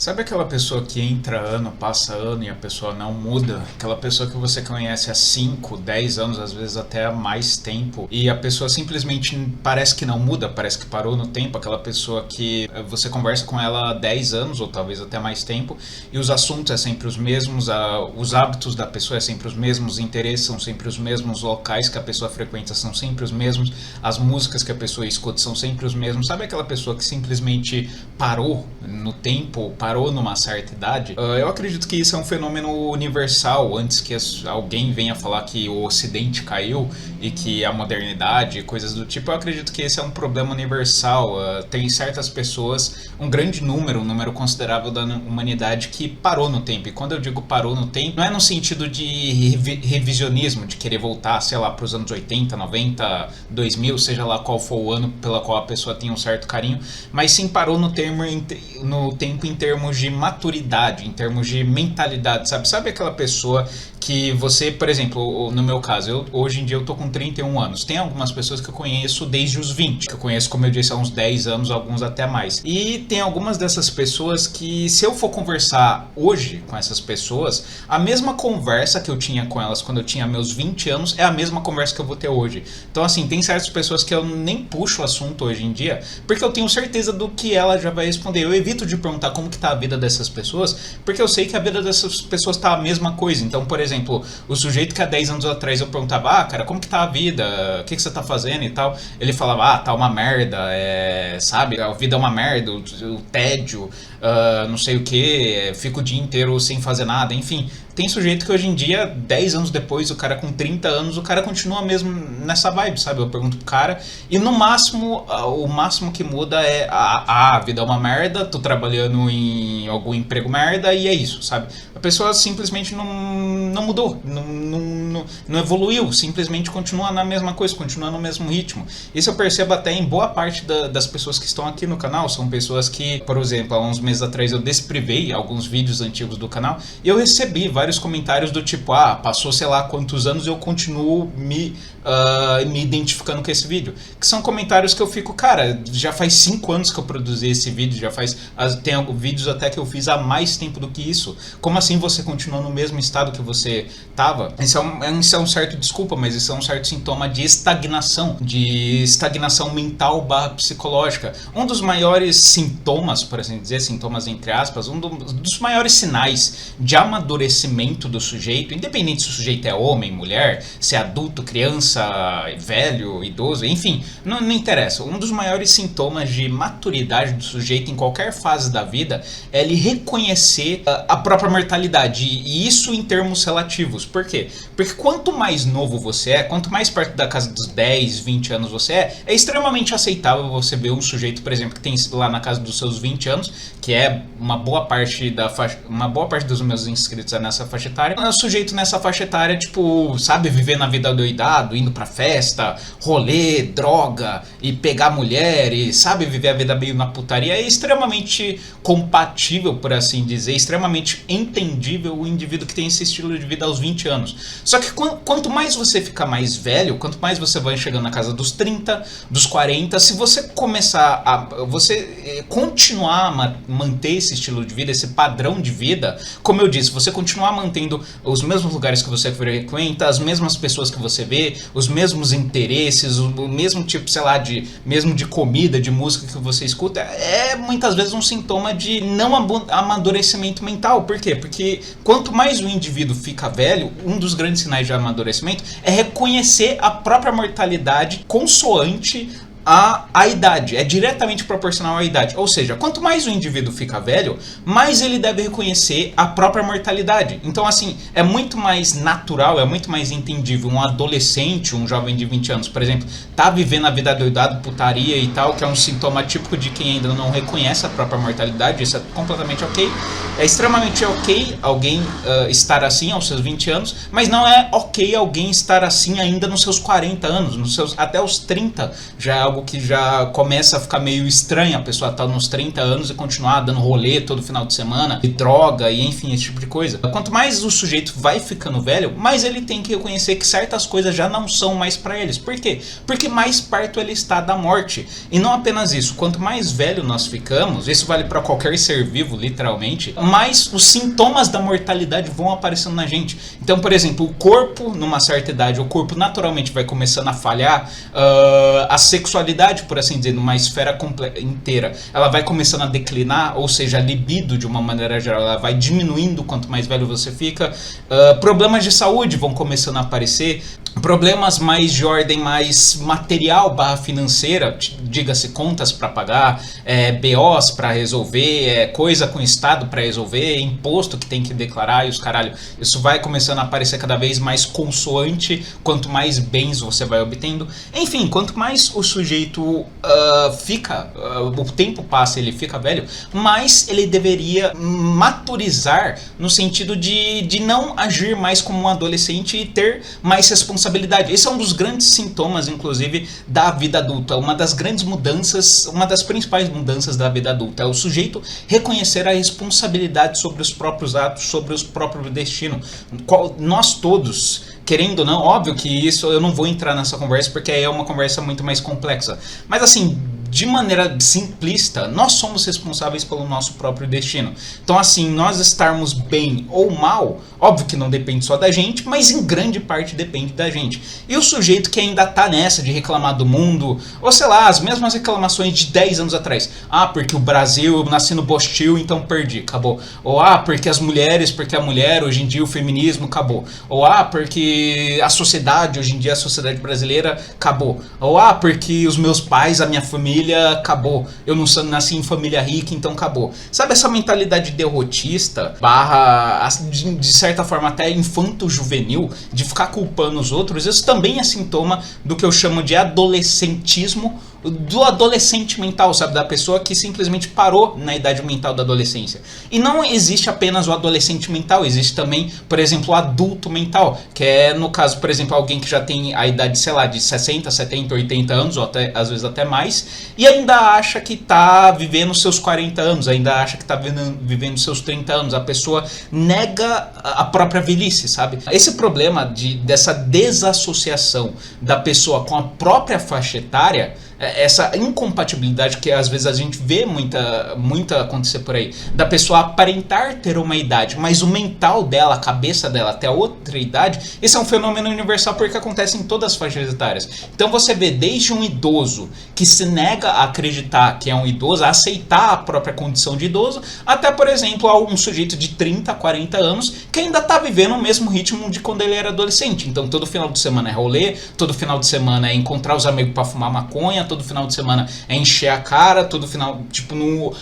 Sabe aquela pessoa que entra ano, passa ano e a pessoa não muda? Aquela pessoa que você conhece há 5, 10 anos, às vezes até há mais tempo, e a pessoa simplesmente parece que não muda, parece que parou no tempo. Aquela pessoa que você conversa com ela há 10 anos ou talvez até mais tempo e os assuntos é sempre os mesmos, os hábitos da pessoa é sempre os mesmos, os interesses são sempre os mesmos, os locais que a pessoa frequenta são sempre os mesmos, as músicas que a pessoa escuta são sempre os mesmos. Sabe aquela pessoa que simplesmente parou no tempo, parou numa certa idade? Eu acredito que isso é um fenômeno universal. Antes que alguém venha falar que o Ocidente caiu e que a modernidade, coisas do tipo, eu acredito que esse é um problema universal. Tem certas pessoas, um grande número, um número considerável da humanidade que parou no tempo. E quando eu digo parou no tempo, não é no sentido de revisionismo, de querer voltar, sei lá, para os anos 80, 90, 2000, seja lá qual for o ano pela qual a pessoa tem um certo carinho, mas sim parou no tempo em termos de maturidade, em termos de mentalidade, sabe? Sabe aquela pessoa que você, por exemplo, no meu caso, hoje em dia eu tô com 31 anos. Tem algumas pessoas que eu conheço desde os 20, que eu conheço, como eu disse, há uns 10 anos, alguns até mais. E tem algumas dessas pessoas que, se eu for conversar hoje com essas pessoas, a mesma conversa que eu tinha com elas quando eu tinha meus 20 anos é a mesma conversa que eu vou ter hoje. Então, assim, tem certas pessoas que eu nem puxo o assunto hoje em dia, porque eu tenho certeza do que ela já vai responder. Eu evito de perguntar como que tá a vida dessas pessoas, porque eu sei que a vida dessas pessoas tá a mesma coisa. Então, por exemplo, o sujeito que há 10 anos atrás eu perguntava, cara, como que tá a vida? O que você tá fazendo e tal? Ele falava, tá uma merda, sabe? A vida é uma merda, o tédio, não sei o que, fico o dia inteiro sem fazer nada, enfim. Tem sujeito que hoje em dia, 10 anos depois, o cara com 30 anos, o cara continua mesmo nessa vibe, sabe? Eu pergunto pro cara e no máximo, o máximo que muda é a vida é uma merda, tô trabalhando em algum emprego merda e é isso, sabe? A pessoa simplesmente não mudou, não evoluiu, simplesmente continua na mesma coisa, continua no mesmo ritmo. Isso eu percebo até em boa parte das pessoas que estão aqui no canal. São pessoas que, por exemplo, há uns meses atrás eu desprivei alguns vídeos antigos do canal e eu recebi vários comentários do tipo, passou sei lá quantos anos e eu continuo me identificando com esse vídeo. Que são comentários que eu fico, cara, já faz 5 anos que eu produzi esse vídeo, tem vídeos até que eu fiz há mais tempo do que isso. Como assim você continua no mesmo estado que você tava? Isso é um certo, desculpa, mas isso é um certo sintoma de estagnação mental / psicológica. Um dos maiores sintomas, por assim dizer, sintomas entre aspas, um dos maiores sinais de amadurecimento do sujeito, independente se o sujeito é homem, mulher, se é adulto, criança, velho, idoso, enfim, não interessa. Um dos maiores sintomas de maturidade do sujeito em qualquer fase da vida é ele reconhecer a própria mortalidade, e isso em termos relativos. Por quê? Porque quanto mais novo você é, quanto mais perto da casa dos 10, 20 anos você é extremamente aceitável você ver um sujeito, por exemplo, que tem lá na casa dos seus 20 anos, que é uma boa parte dos meus inscritos nessa faixa etária. O sujeito nessa faixa etária, tipo, sabe, viver na vida doidado, indo pra festa, rolê, droga, e pegar mulher, e sabe, viver a vida meio na putaria. É extremamente compatível, por assim dizer, extremamente entendível o indivíduo que tem esse estilo de vida aos 20 anos. Só que quanto mais você fica mais velho, quanto mais você vai chegando na casa dos 30, dos 40, se você começar você continuar a manter esse estilo de vida, esse padrão de vida, como eu disse, você continuar mantendo os mesmos lugares que você frequenta, as mesmas pessoas que você vê, os mesmos interesses, o mesmo tipo, sei lá, mesmo de comida, de música que você escuta, é muitas vezes um sintoma de não amadurecimento mental. Por quê? Porque quanto mais o indivíduo fica velho, um dos grandes sinais de amadurecimento é reconhecer a própria mortalidade consoante a idade, é diretamente proporcional à idade. Ou seja, quanto mais o indivíduo fica velho, mais ele deve reconhecer a própria mortalidade. Então, assim, é muito mais natural, é muito mais entendível um adolescente, um jovem de 20 anos, por exemplo, tá vivendo a vida doidado, putaria e tal, que é um sintoma típico de quem ainda não reconhece a própria mortalidade. Isso é completamente ok. É extremamente ok alguém estar assim aos seus 20 anos, mas não é ok alguém estar assim ainda nos seus 40 anos, até os 30 já é algo algo que já começa a ficar meio estranho, a pessoa tá nos 30 anos e continuar dando rolê todo final de semana, e droga, e enfim, esse tipo de coisa. Quanto mais o sujeito vai ficando velho, mais ele tem que reconhecer que certas coisas já não são mais pra eles. Por quê? Porque mais perto ele está da morte. E não apenas isso, quanto mais velho nós ficamos, isso vale pra qualquer ser vivo, literalmente, mais os sintomas da mortalidade vão aparecendo na gente. Então, por exemplo, o corpo, numa certa idade, o corpo naturalmente vai começando a falhar, a sexualidade, por assim dizer, numa esfera inteira, ela vai começando a declinar, ou seja, a libido, de uma maneira geral, ela vai diminuindo quanto mais velho você fica, problemas de saúde vão começando a aparecer, problemas mais de ordem mais material / financeira, diga-se contas para pagar, BOs para resolver, coisa com o Estado para resolver, imposto que tem que declarar e os caralho. Isso vai começando a aparecer cada vez mais consoante quanto mais bens você vai obtendo. Enfim, quanto mais o sujeito o tempo passa, ele fica velho, mais ele deveria maturizar no sentido de não agir mais como um adolescente e ter mais responsabilidade. Esse é um dos grandes sintomas, inclusive, da vida adulta. Uma das grandes mudanças, uma das principais mudanças da vida adulta é o sujeito reconhecer a responsabilidade sobre os próprios atos, sobre o próprio destino. Nós todos, querendo ou não, óbvio que isso eu não vou entrar nessa conversa porque aí é uma conversa muito mais complexa. Mas assim, de maneira simplista, nós somos responsáveis pelo nosso próprio destino. Então assim, nós estarmos bem ou mal, óbvio que não depende só da gente, mas em grande parte depende da gente. E o sujeito que ainda tá nessa de reclamar do mundo, ou sei lá, as mesmas reclamações de 10 anos atrás. Ah, porque o Brasil, eu nasci no Bostil, então perdi, acabou. Ou porque as mulheres, porque a mulher, hoje em dia o feminismo, acabou. Ou porque a sociedade, hoje em dia a sociedade brasileira, acabou. Ou porque os meus pais, a minha família, acabou. Eu não nasci em família rica, então acabou. Sabe essa mentalidade derrotista, de certa forma até infanto-juvenil, de ficar culpando os outros? Isso também é sintoma do que eu chamo de adolescentismo, do adolescente mental, sabe? Da pessoa que simplesmente parou na idade mental da adolescência. E não existe apenas o adolescente mental, existe também, por exemplo, o adulto mental, que é, no caso, por exemplo, alguém que já tem a idade, sei lá, de 60, 70, 80 anos, ou até, às vezes até mais, e ainda acha que tá vivendo seus 40 anos, ainda acha que tá vivendo seus 30 anos. A pessoa nega a própria velhice, sabe? Esse problema dessa desassociação da pessoa com a própria faixa etária, essa incompatibilidade que às vezes a gente vê muita acontecer por aí, da pessoa aparentar ter uma idade, mas o mental dela, a cabeça dela até outra idade, esse é um fenômeno universal porque acontece em todas as faixas etárias. Então você vê desde um idoso que se nega a acreditar que é um idoso, a aceitar a própria condição de idoso, até, por exemplo, um sujeito de 30, 40 anos que ainda está vivendo o mesmo ritmo de quando ele era adolescente. Então todo final de semana é rolê, todo final de semana é encontrar os amigos para fumar maconha, todo final de semana é encher a cara, todo final, tipo,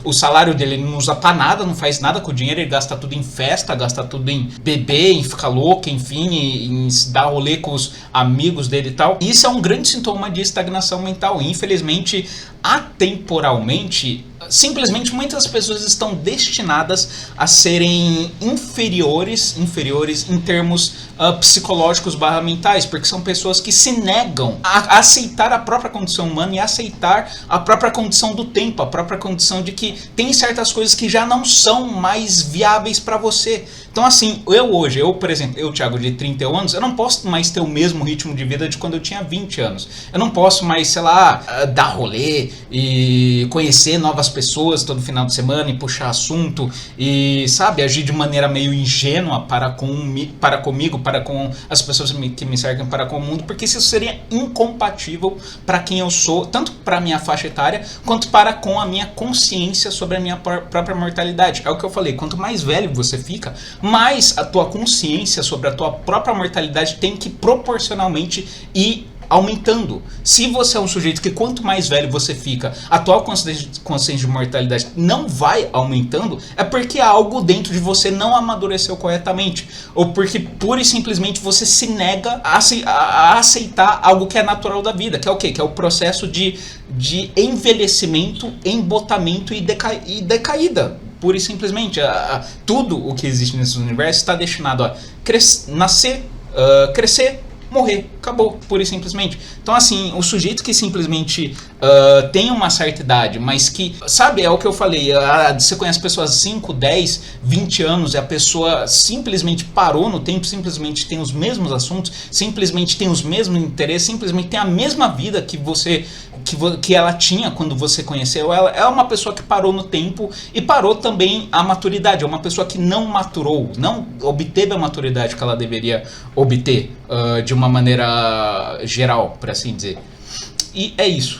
o salário dele não usa pra nada, não faz nada com o dinheiro, ele gasta tudo em festa, gasta tudo em beber, em ficar louco, enfim, em dar rolê com os amigos dele e tal. E isso é um grande sintoma de estagnação mental. E, infelizmente, atemporalmente, simplesmente muitas pessoas estão destinadas a serem inferiores em termos psicológicos / mentais, porque são pessoas que se negam a aceitar a própria condição humana e a aceitar a própria condição do tempo, a própria condição de que tem certas coisas que já não são mais viáveis para você. Então assim, eu, por exemplo, Thiago, de 31 anos, eu não posso mais ter o mesmo ritmo de vida de quando eu tinha 20 anos. Eu não posso mais, sei lá, dar rolê e conhecer novas pessoas todo final de semana e puxar assunto e, sabe, agir de maneira meio ingênua para comigo, para com as pessoas que me cercam, para com o mundo, porque isso seria incompatível para quem eu sou, tanto para a minha faixa etária, quanto para com a minha consciência sobre a minha própria mortalidade. É o que eu falei, quanto mais velho você fica, mais a tua consciência sobre a tua própria mortalidade tem que proporcionalmente ir aumentando. Se você é um sujeito que quanto mais velho você fica, a tua consciência de mortalidade não vai aumentando, é porque algo dentro de você não amadureceu corretamente, ou porque pura e simplesmente você se nega a aceitar algo que é natural da vida, que é o quê? Que é o processo de envelhecimento, embotamento e decaída. Pura e simplesmente, tudo o que existe nesse universo está destinado a nascer, crescer, morrer, acabou, pura e simplesmente. Então assim, o sujeito que simplesmente tem uma certa idade, mas que, sabe, é o que eu falei, você conhece pessoas 5, 10, 20 anos e a pessoa simplesmente parou no tempo, simplesmente tem os mesmos assuntos, simplesmente tem os mesmos interesses, simplesmente tem a mesma vida que você, que ela tinha quando você conheceu ela. É uma pessoa que parou no tempo e parou também a maturidade, é uma pessoa que não maturou, não obteve a maturidade que ela deveria obter, de uma maneira geral, por assim dizer. E é isso.